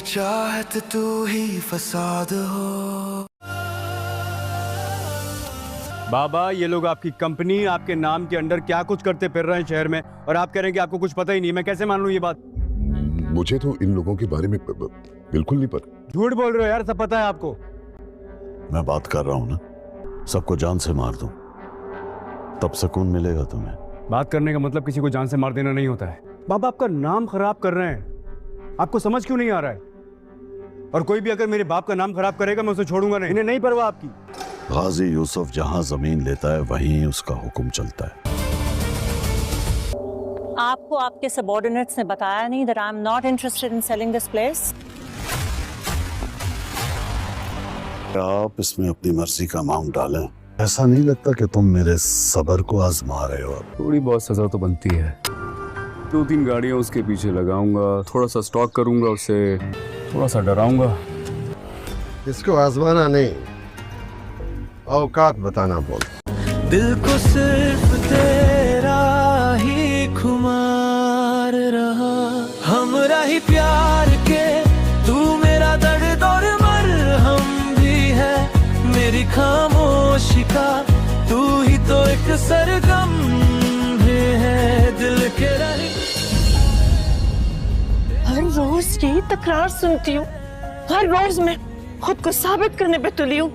चाहत तू ही फसाद हो। बाबा, ये लोग आपकी कंपनी आपके नाम के अंडर क्या कुछ करते फिर रहे हैं शहर में, और आप कह रहे हैं कि आपको कुछ पता ही नहीं। मैं कैसे मान लूं ये बात? मुझे तो इन लोगों के बारे में बिल्कुल नहीं पता। झूठ बोल रहे हो यार, सब पता है आपको। मैं बात कर रहा हूँ ना, सबको जान से मार दूं, तब सुकून मिलेगा तुम्हें। बात करने का मतलब किसी को जान से मार देना नहीं होता है। बाबा, आपका नाम खराब कर रहे हैं, आपको समझ क्यों नहीं आ रहा है? और कोई भी अगर मेरे बाप का नाम खराब करेगा मैं उसे छोड़ूंगा नहीं। इन्हें नहीं परवाह आपकी। गाजी यूसुफ जहां जमीन लेता है वहीं उसका हुक्म चलता है। आपको आपके सबऑर्डिनेट्स ने बताया नहीं that I'm not interested in selling this place? आप इसमें अपनी मर्जी का अमाउंट डालें। ऐसा नहीं लगता कि तुम मेरे सब्र को आजमा रहे हो। थोड़ी बहुत सजा तो बनती है। 2-3 गाड़ियां उसके पीछे लगाऊंगा, थोड़ा सा स्टॉक करूंगा, उसे थोड़ा सा डराऊंगा। इसको आजमाना नहीं, औकात बताना बोल। दिल को सिर्फ तेरा ही खुमार रहा, हमरा ही प्यार के तू मेरा दर्द और मरहम भी है। मेरी खामोशी का तू ही तो एक सरगम भी है। दिल के रही हर रोज यही तकरार सुनती हूँ। हर रोज मैं खुद को साबित करने पे तुली हूँ,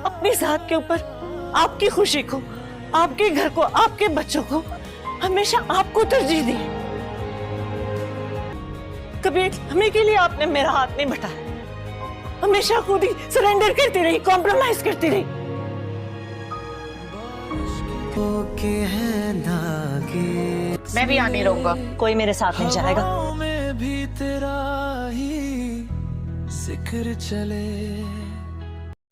अपनी जात के ऊपर, आपकी खुशी को, आपके घर को, आपके बच्चों को हमेशा आपको तरजीह दी। कभी एक लम्हे के लिए आपने मेरा हाथ नहीं बटाया, हमेशा खुद ही सरेंडर करती रही, कॉम्प्रोमाइज करती रही। मैं भी आने रहूंगा, कोई मेरे साथ नहीं जाएगा। में भी तेरा ही जिक्र चले।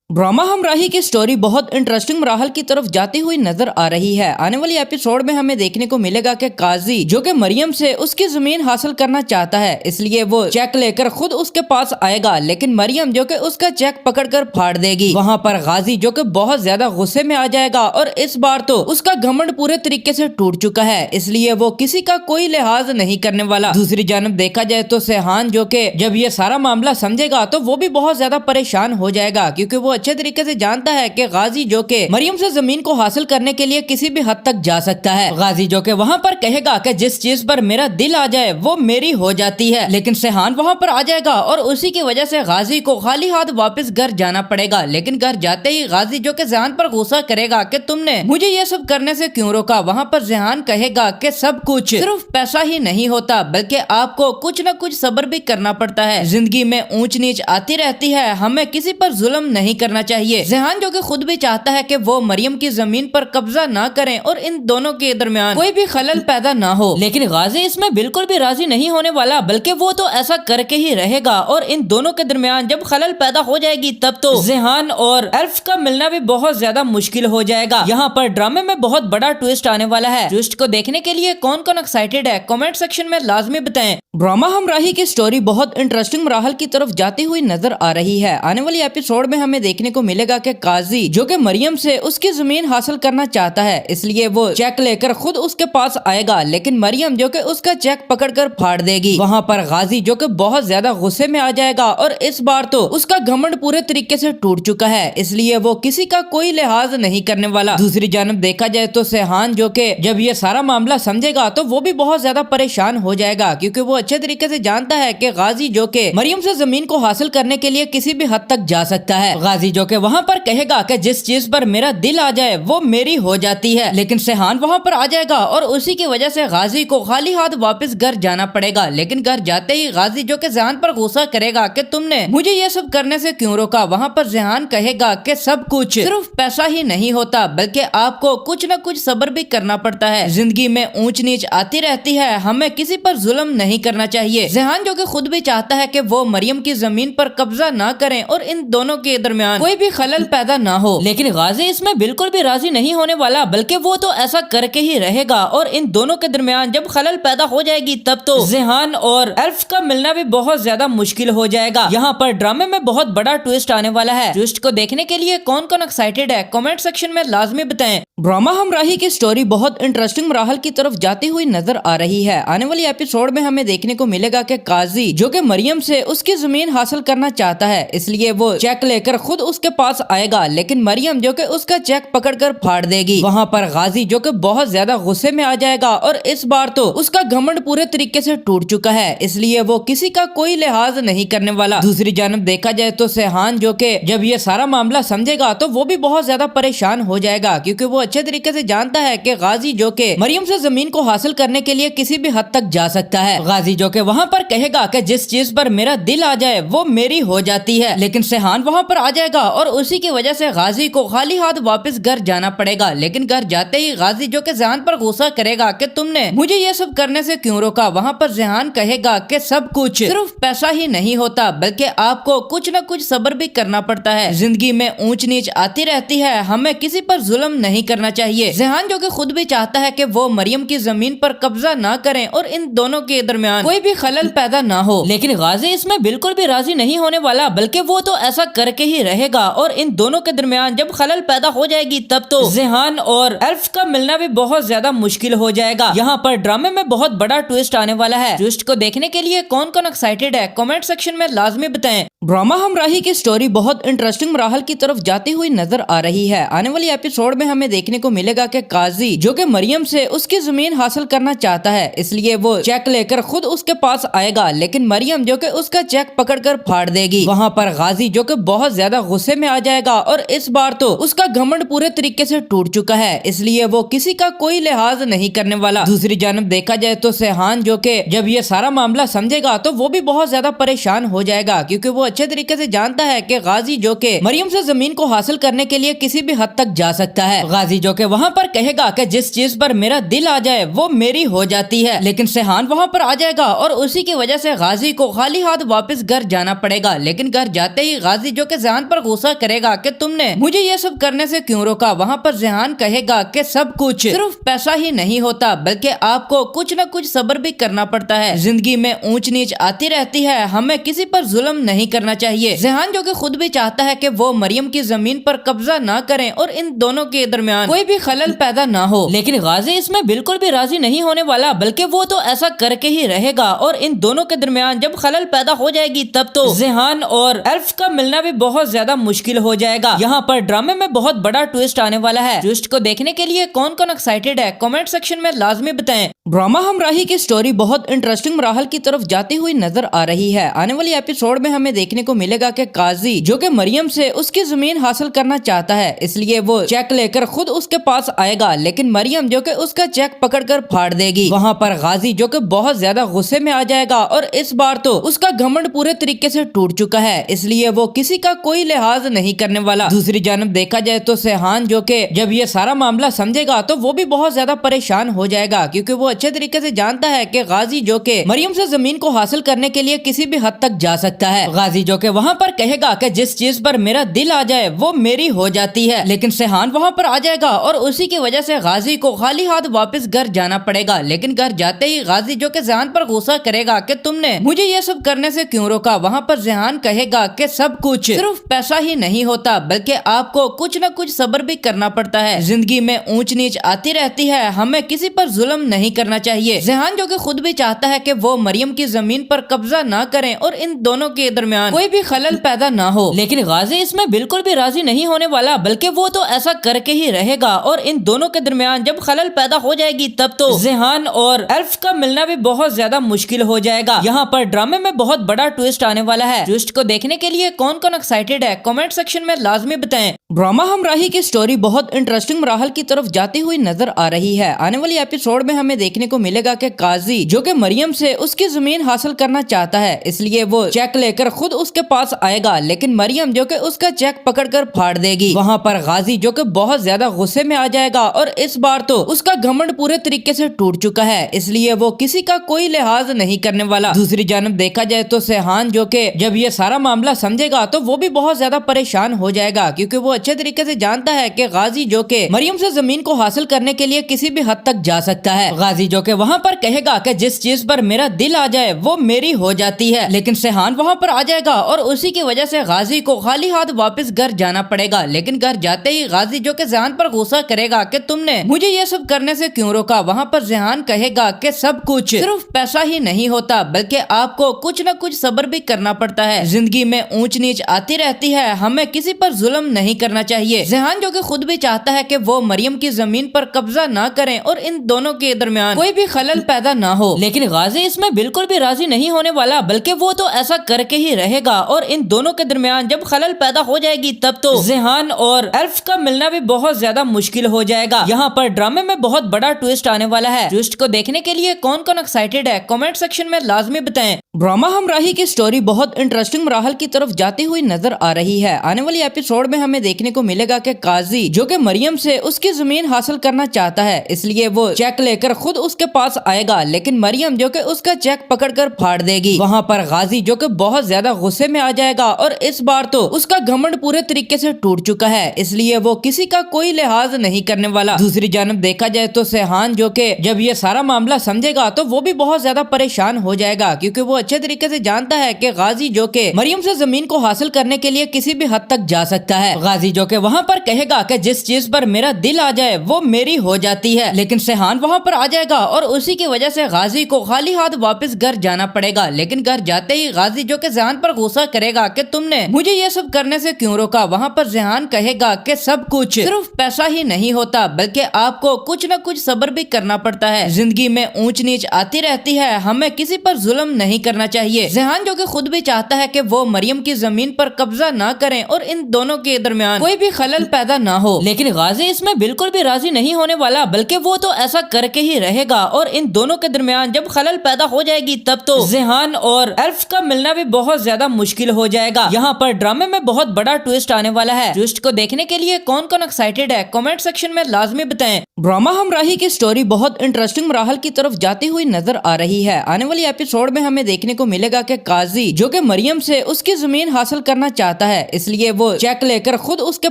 ड्रामा हमराही की स्टोरी बहुत इंटरेस्टिंग मराहल की तरफ जाती हुई नजर आ रही है। आने वाली एपिसोड में हमें देखने को मिलेगा कि काजी जो कि मरियम से उसकी जमीन हासिल करना चाहता है, इसलिए वो चेक लेकर खुद उसके पास आएगा, लेकिन मरियम जो कि उसका चेक पकड़कर फाड़ देगी। वहाँ पर गाजी जो कि बहुत ज्यादा गुस्से में आ जाएगा और इस बार तो उसका घमंड पूरे तरीके से टूट चुका है, इसलिए वो किसी का कोई लिहाज नहीं करने वाला। दूसरी जानब देखा जाए तो सेहान जो कि जब ये सारा मामला समझेगा तो वो भी बहुत ज्यादा परेशान हो जाएगा, क्योंकि वो अच्छे तरीके से जानता है कि गाजी जो के मरियम से जमीन को हासिल करने के लिए किसी भी हद तक जा सकता है। गाजी जो के वहाँ पर कहेगा कि जिस चीज पर मेरा दिल आ जाए वो मेरी हो जाती है, लेकिन सेहान वहाँ पर आ जाएगा और उसी की वजह से गाजी को खाली हाथ वापस घर जाना पड़ेगा। लेकिन घर जाते ही गाजी जो के जेहान पर गुस्सा करेगा कि तुमने मुझे ये सब करने से क्यों रोका। वहाँ पर जेहान कहेगा कि सब कुछ सिर्फ पैसा ही नहीं होता, बल्कि आपको कुछ न कुछ सब्र भी करना पड़ता है। जिंदगी में ऊंच नीच आती रहती है, हमें किसी पर जुल्म नहीं करना चाहिए। जेहान जो कि खुद भी चाहता है कि वो मरियम की जमीन पर कब्जा ना करें और इन दोनों के दरमियान कोई भी खलल पैदा ना हो, लेकिन गाजी इसमें बिल्कुल भी राजी नहीं होने वाला, बल्कि वो तो ऐसा करके ही रहेगा। और इन दोनों के दरमियान जब खलल पैदा हो जाएगी तब तो जेहान और एल्फ का मिलना भी बहुत ज्यादा मुश्किल हो जाएगा। यहाँ पर ड्रामे में बहुत बड़ा ट्विस्ट आने वाला है। ट्विस्ट को देखने के लिए कौन कौन एक्साइटेड है कमेंट सेक्शन में लाजमी बताएं। ड्रामा हमराही की स्टोरी बहुत इंटरेस्टिंग मराहल की तरफ जाती हुई नजर आ रही है। आने वाली एपिसोड में हमें देखने को मिलेगा कि काजी जो कि मरियम से उसकी जमीन हासिल करना चाहता है, इसलिए वो चेक लेकर खुद उसके पास आएगा, लेकिन मरियम जो कि उसका चेक पकड़कर फाड़ देगी। वहाँ पर गाजी जो कि बहुत ज्यादा गुस्से में आ जाएगा और इस बार तो उसका घमंड पूरे तरीके से टूट चुका है, इसलिए वो किसी का कोई लिहाज नहीं करने वाला। दूसरी जानब देखा जाए तो सेहान जो कि जब ये सारा मामला समझेगा तो वो भी बहुत ज्यादा परेशान हो जाएगा, क्योंकि वो अच्छे तरीके से जानता है कि गाजी जो कि मरियम से जमीन को हासिल करने के लिए किसी भी हद तक जा सकता है। गाजी जो कि वहाँ पर कहेगा कि जिस चीज पर मेरा दिल आ जाए वो मेरी हो जाती है, लेकिन सेहान वहाँ पर आ जाएगा और उसी की वजह से गाजी को खाली हाथ वापस घर जाना पड़ेगा। लेकिन घर जाते ही गाजी जो कि जेहान पर गुस्सा करेगा कि तुमने मुझे ये सब करने से क्यों रोका। वहाँ पर जेहान कहेगा कि सब कुछ सिर्फ पैसा ही नहीं होता, बल्कि आपको कुछ न कुछ सब्र भी करना पड़ता है। जिंदगी में ऊंच नीच आती रहती है, हमें किसी पर जुल्म नहीं करना चाहिए। जेहान जो कि खुद भी चाहता है कि वो मरियम की जमीन पर कब्जा ना करें और इन दोनों के दरमियान दरमियान कोई भी खलल पैदा ना हो। लेकिन गाजी इसमें बिल्कुल भी राजी नहीं होने वाला, बल्कि वो तो ऐसा करके ही रहेगा और इन दोनों के दरमियान जब खलल पैदा हो जाएगी तब तो ज़िहान और एल्फ का मिलना भी बहुत ज्यादा मुश्किल हो जाएगा। यहाँ पर ड्रामे में बहुत बड़ा ट्विस्ट आने वाला है। ट्विस्ट को देखने के लिए कौन कौन एक्साइटेड है कमेंट सेक्शन में लाजमी बताएं। ड्रामा हमराही की स्टोरी बहुत इंटरेस्टिंग मराहल की तरफ जाती हुई नजर आ रही है। आने वाली एपिसोड में हमें देखने को मिलेगा कि काजी जो कि मरियम से उसकी जमीन हासिल करना चाहता है, इसलिए वो चेक लेकर खुद उसके पास आएगा, लेकिन मरियम जो कि उसका चेक पकड़कर फाड़ देगी। वहाँ पर गाजी जो कि बहुत ज्यादा गुस्से में आ जाएगा और इस बार तो उसका घमंड पूरे तरीके से टूट चुका है, इसलिए वो किसी का कोई लिहाज नहीं करने वाला। दूसरी जानब देखा जाए तो सेहान जो कि जब ये सारा मामला समझेगा तो वो भी बहुत ज्यादा परेशान हो जाएगा, क्योंकि वो अच्छे तरीके से जानता है कि गाजी जो कि मरियम से जमीन को हासिल करने के लिए किसी भी हद तक जा सकता है। गाजी जो कि वहाँ पर कहेगा कि जिस चीज पर मेरा दिल आ जाए वो मेरी हो जाती है, लेकिन सेहान वहाँ पर आ जाएगा और उसी की वजह से गाजी को खाली हाथ वापस घर जाना पड़ेगा। लेकिन घर जाते ही गाजी जो कि ज़िहान पर गुस्सा करेगा कि तुमने मुझे ये सब करने से क्यों रोका। वहाँ पर ज़िहान कहेगा कि सब कुछ सिर्फ पैसा ही नहीं होता, बल्कि आपको कुछ न कुछ सब्र भी करना पड़ता है। जिंदगी में ऊंच नीच आती रहती है, हमें किसी पर जुल्म नहीं करना चाहिए। ज़िहान जो कि खुद भी चाहता है कि वो मरियम की जमीन पर कब्जा ना करें और इन दोनों के दरमियान कोई भी खलल पैदा ना हो, लेकिन गाजी इसमें बिल्कुल भी राजी नहीं होने वाला, बल्कि वो तो ऐसा करके ही रहेगा और इन दोनों के दरमियान जब खलल पैदा हो जाएगी तब तो ज़िहान और एल्फ का मिलना भी बहुत ज्यादा मुश्किल हो जाएगा। यहाँ पर ड्रामे में बहुत बड़ा ट्विस्ट आने वाला है। ट्विस्ट को देखने के लिए कौन कौन एक्साइटेड है कमेंट सेक्शन में लाजमी बताएं। ड्रामा हमराही की स्टोरी बहुत इंटरेस्टिंग मराहल की तरफ जाती हुई नजर आ रही है। आने वाली एपिसोड में हमें देखने को मिलेगा कि काजी जो कि मरियम से उसकी जमीन हासिल करना चाहता है, इसलिए वो चेक लेकर खुद उसके पास आएगा, लेकिन मरियम जो कि उसका चेक पकड़कर फाड़ देगी। वहाँ पर गाजी जो कि बहुत ज्यादा गुस्से में आ जाएगा और इस बार तो उसका घमंड पूरे तरीके से टूट चुका है, इसलिए वो किसी का कोई लिहाज नहीं करने वाला। दूसरी जानब देखा जाए तो सेहान जो कि जब ये सारा मामला समझेगा तो वो भी बहुत ज्यादा परेशान हो जाएगा, क्योंकि वो अच्छे तरीके से जानता है कि गाजी जो कि मरियम से जमीन को हासिल करने के लिए किसी भी हद तक जा सकता है। गाजी जो कि वहाँ पर कहेगा कि जिस चीज पर मेरा दिल आ जाए वो मेरी हो जाती है, लेकिन सेहान वहाँ पर आ जाएगा और उसी की वजह से गाजी को खाली हाथ वापस घर जाना पड़ेगा। लेकिन घर जाते ही गाजी जो कि ज़िहान पर गुस्सा करेगा कि तुमने मुझे ये सब करने से क्यों रोका। वहाँ पर ज़िहान कहेगा कि सब कुछ सिर्फ पैसा ही नहीं होता, बल्कि आपको कुछ न कुछ सब्र भी करना पड़ता है। जिंदगी में ऊंच नीच आती रहती है, हमें किसी पर जुल्म नहीं करना चाहिए। ज़िहान जो कि खुद भी चाहता है कि वो मरियम की जमीन पर कब्जा ना करें और इन दोनों के दरमियान कोई भी खलल पैदा ना हो, लेकिन गाजी इसमें बिल्कुल भी राजी नहीं होने वाला, बल्कि वो तो ऐसा करके ही रहेगा और इन दोनों के दरमियान जब खलल पैदा हो जाएगी तब तो ज़िहान और एल्फ का मिलना भी बहुत ज्यादा मुश्किल हो जाएगा। यहाँ पर ड्रामे में बहुत बड़ा ट्विस्ट आने वाला है। ट्विस्ट को देखने के लिए कौन कौन एक्साइटेड है कमेंट सेक्शन में लाजमी बताएं। ड्रामा हमराही की स्टोरी बहुत इंटरेस्टिंग मराहल की तरफ जाती हुई नजर आ रही है। आने वाली एपिसोड में हमें देखने को मिलेगा कि काजी जो कि मरियम से उसकी जमीन हासिल करना चाहता है, इसलिए वो चेक लेकर खुद उसके पास आएगा, लेकिन मरियम जो कि उसका चेक पकड़कर फाड़ देगी। वहाँ पर गाजी जो कि बहुत ज्यादा गुस्से में आ जाएगा और इस बार तो उसका घमंड पूरे तरीके से टूट चुका है, इसलिए वो किसी का कोई लिहाज नहीं करने वाला। दूसरी जानब देखा जाए तो सेहान जो कि जब ये सारा मामला समझेगा तो वो भी बहुत ज्यादा परेशान हो जाएगा, क्योंकि वो अच्छे तरीके से जानता है कि गाजी जो कि मरियम से जमीन को हासिल करने के लिए किसी भी हद तक जा सकता है। गाजी जो कि वहाँ पर कहेगा कि जिस चीज पर मेरा दिल आ जाए वो मेरी हो जाती है, लेकिन सेहान वहाँ पर आ जाएगा और उसी की वजह से गाजी को खाली हाथ वापस घर जाना पड़ेगा। लेकिन घर जाते ही गाजी जो कि ज़िहान पर गुस्सा करेगा कि तुमने मुझे ये सब करने से क्यों रोका। वहाँ पर ज़िहान कहेगा कि सब कुछ सिर्फ पैसा ही नहीं होता, बल्कि आपको कुछ न कुछ सब्र भी करना पड़ता है। जिंदगी में ऊंच नीच आती रहती है, हमें किसी पर जुल्म नहीं करना चाहिए। ज़िहान जो कि खुद भी चाहता है कि वो मरियम की जमीन पर कब्जा ना करें और इन दोनों के दरमियान कोई भी खलल पैदा ना हो, लेकिन गाजी इसमें बिल्कुल भी राजी नहीं होने वाला, बल्कि वो तो ऐसा करके ही रहेगा और इन दोनों के दरमियान जब खलल पैदा हो जाएगी तब तो ज़िहान और एल्फ का मिलना भी बहुत ज्यादा मुश्किल हो जाएगा। यहाँ पर ड्रामे में बहुत बड़ा ट्विस्ट आने वाला है। ट्विस्ट को देखने के लिए कौन कौन एक्साइटेड है कमेंट सेक्शन में लाजमी बताएं। ड्रामा हमराही की स्टोरी बहुत इंटरेस्टिंग मराहल की तरफ जाती हुई नजर आ रही है। आने वाली एपिसोड में हमें देखने को मिलेगा कि काजी जो कि मरियम से उसकी जमीन हासिल करना चाहता है, इसलिए वो चेक लेकर खुद उसके पास आएगा, लेकिन मरियम जो कि उसका चेक पकड़कर फाड़ देगी। वहाँ पर गाजी जो कि बहुत ज्यादा गुस्से में आ जाएगा और इस बार तो उसका घमंड पूरे तरीके से टूट चुका है, इसलिए वो किसी का कोई लिहाज नहीं करने वाला। दूसरी जानब देखा जाए तो सेहान जो कि जब ये सारा मामला समझेगा तो वो भी बहुत ज्यादा परेशान हो जाएगा, क्योंकि वो अच्छे तरीके से जानता है कि गाजी जो कि मरियम से जमीन को हासिल करने के लिए किसी भी हद तक जा सकता है। गाजी जो कि वहाँ पर कहेगा कि जिस चीज पर मेरा दिल आ जाए वो मेरी हो जाती है, लेकिन सेहान वहाँ पर आ जाएगा और उसी की वजह से गाजी को खाली हाथ वापस घर जाना पड़ेगा। लेकिन घर जाते ही गाजी जो कि जेहान पर गुस्सा करेगा कि तुमने मुझे ये सब करने से क्यों रोका। वहाँ पर जेहान कहेगा कि सब कुछ सिर्फ पैसा ही नहीं होता, बल्कि आपको कुछ न कुछ सब्र भी करना पड़ता है। जिंदगी में ऊंच नीच आती रहती है, हमें किसी पर जुल्म नहीं करना चाहिए। जेहान जो कि खुद भी चाहता है कि वो मरियम की जमीन पर कब्जा ना करें और इन दोनों के दरमियान कोई भी खलल पैदा ना हो, लेकिन गाजी इसमें बिल्कुल भी राजी नहीं होने वाला, बल्कि वो तो ऐसा करके ही रहेगा और इन दोनों के दरमियान जब खलल पैदा हो जाएगी तब तो जेहान और एल्फ का मिलना भी बहुत ज्यादा मुश्किल हो जाएगा। यहाँ पर ड्रामे में बहुत बड़ा ट्विस्ट आने वाला है। ट्विस्ट को देखने के लिए कौन कौन एक्साइटेड है कमेंट सेक्शन में लाजमी बताएं। ड्रामा हमराही की स्टोरी बहुत इंटरेस्टिंग मराहल की तरफ जाती हुई नजर आ रही है। आने वाली एपिसोड में हमें देखने को मिलेगा कि काजी जो कि मरियम से उसकी जमीन हासिल करना चाहता है, इसलिए वो चेक लेकर खुद उसके पास आएगा, लेकिन मरियम जो कि उसका चेक पकड़कर फाड़ देगी। वहाँ पर गाजी जो कि बहुत ज्यादा गुस्से में आ जाएगा और इस बार तो उसका घमंड पूरे तरीके से टूट चुका है, इसलिए वो किसी का कोई लिहाज नहीं करने वाला। दूसरी जानब देखा जाए तो सेहान जो कि जब ये सारा मामला समझेगा तो वो भी बहुत ज्यादा परेशान हो जाएगा, क्योंकि वो अच्छे तरीके से जानता है कि गाजी जो कि मरियम से जमीन को हासिल करने के लिए किसी भी हद तक जा सकता है। गाजी जो कि वहाँ पर कहेगा कि जिस चीज पर मेरा दिल आ जाए वो मेरी हो जाती है, लेकिन सेहान वहाँ पर आ जाएगा और उसी की वजह से गाजी को खाली हाथ वापस घर जाना पड़ेगा। लेकिन घर जाते ही गाजी जो कि जेहान पर गुस्सा करेगा कि तुमने मुझे ये सब करने से क्यों रोका। वहाँ पर जेहान कहेगा कि सब कुछ सिर्फ पैसा ही नहीं होता, बल्कि आपको कुछ न कुछ सब्र भी करना पड़ता है। जिंदगी में ऊंच नीच आती रहती है, हमें किसी पर जुल्म नहीं करना चाहिए। जेहान जो कि खुद भी चाहता है कि वो मरियम की जमीन पर कब्जा ना करें और इन दोनों के दरमियान कोई भी खलल पैदा ना हो, लेकिन गाजी इसमें बिल्कुल भी राजी नहीं होने वाला, बल्कि वो तो ऐसा करके ही रहेगा और इन दोनों के दरमियान जब खलल पैदा हो जाएगी तब तो जेहान और एल्फ का मिलना भी बहुत ज्यादा मुश्किल हो जाएगा। यहाँ पर ड्रामे में बहुत बड़ा ट्विस्ट आने वाला है। ट्विस्ट को देखने के लिए कौन कौन एक्साइटेड है कमेंट सेक्शन में लाजमी बताएं। ड्रामा हमराही की स्टोरी बहुत इंटरेस्टिंग मराहल की तरफ जाती हुई नजर आ रही है। आने वाली एपिसोड में हमें देखने को मिलेगा कि काजी जो कि मरियम से उसकी जमीन हासिल करना चाहता है, इसलिए वो चेक लेकर खुद उसके